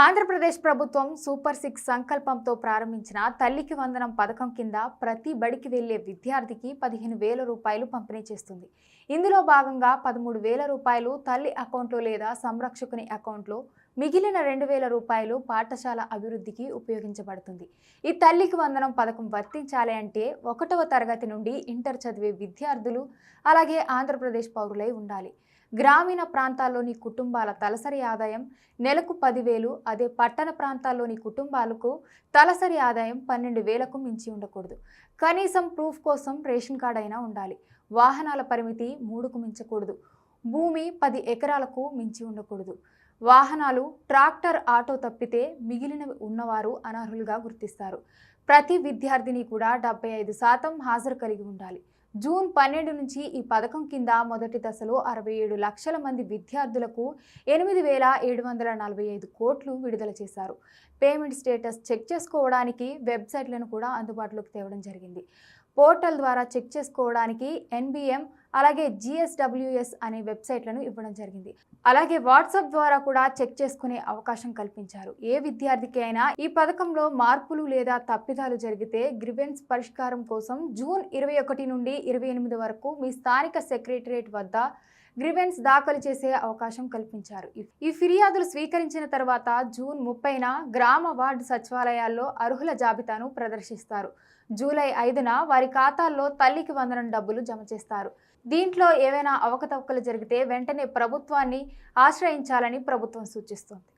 ఆంధ్రప్రదేశ్ ప్రభుత్వం సూపర్ 6 సంకల్పంతో ప్రారంభించిన తల్లికి వందనం పథకం కింద ప్రతి బడికి వెళ్లే విద్యార్థికి 15,000 రూపాయలు పంపిణీ చేస్తుంది. ఇందులో భాగంగా 13,000 రూపాయలు తల్లి అకౌంట్లో లేదా సంరక్షకుని అకౌంట్లో, మిగిలిన 2,000 రూపాయలు పాఠశాల అభివృద్ధికి ఉపయోగించబడుతుంది. ఈ తల్లికి వందనం పథకం వర్తించాలి అంటే 1వ తరగతి నుండి ఇంటర్ చదివే విద్యార్థులు అలాగే ఆంధ్రప్రదేశ్ పౌరులై ఉండాలి. గ్రామీణ ప్రాంతాల్లోని కుటుంబాల తలసరి ఆదాయం నెలకు 10,000, అదే పట్టణ ప్రాంతాల్లోని కుటుంబాలకు తలసరి ఆదాయం 12,000కు మించి ఉండకూడదు. కనీసం ప్రూఫ్ కోసం రేషన్ కార్డు అయినా ఉండాలి. వాహనాల పరిమితి 3కు మించకూడదు. భూమి 10 ఎకరాలకు మించి ఉండకూడదు. వాహనాలు ట్రాక్టర్, ఆటో తప్పితే మిగిలినవి ఉన్నవారు అనర్హులుగా గుర్తిస్తారు. ప్రతి విద్యార్థిని కూడా 75% హాజరు కలిగి ఉండాలి. జూన్ 12 నుంచి ఈ పథకం కింద మొదటి దశలో 67 లక్షల మంది విద్యార్థులకు 8,745 కోట్లు విడుదల చేశారు. పేమెంట్ స్టేటస్ చెక్ చేసుకోవడానికి వెబ్సైట్లను కూడా అందుబాటులోకి తేవడం జరిగింది. పోర్టల్ ద్వారా చెక్ చేసుకోవడానికి NBM అలాగే GSWS అనే వెబ్సైట్లను ఇవ్వడం జరిగింది. అలాగే వాట్సాప్ ద్వారా కూడా చెక్ చేసుకునే అవకాశం కల్పించారు. ఏ విద్యార్థికి అయినా ఈ పథకంలో మార్పులు లేదా తప్పిదాలు జరిగితే గ్రీవెన్స్ పరిష్కారం కోసం జూన్ 21 నుండి 28 వరకు మీ స్థానిక సెక్రటరియట్ వద్ద గ్రీవెన్స్ దాఖలు చేసే అవకాశం కల్పించారు. ఈ ఫిర్యాదులు స్వీకరించిన తర్వాత జూన్ 30న గ్రామ వార్డు సచివాలయాల్లో అర్హుల జాబితాను ప్రదర్శిస్తారు. జూలై 5న వారి ఖాతాల్లో తల్లికి వందనం డబ్బులు జమ చేస్తారు. దీంట్లో ఏవైనా అవకతవకలు జరిగితే వెంటనే ప్రభుత్వాన్ని ఆశ్రయించాలని ప్రభుత్వం సూచిస్తోంది.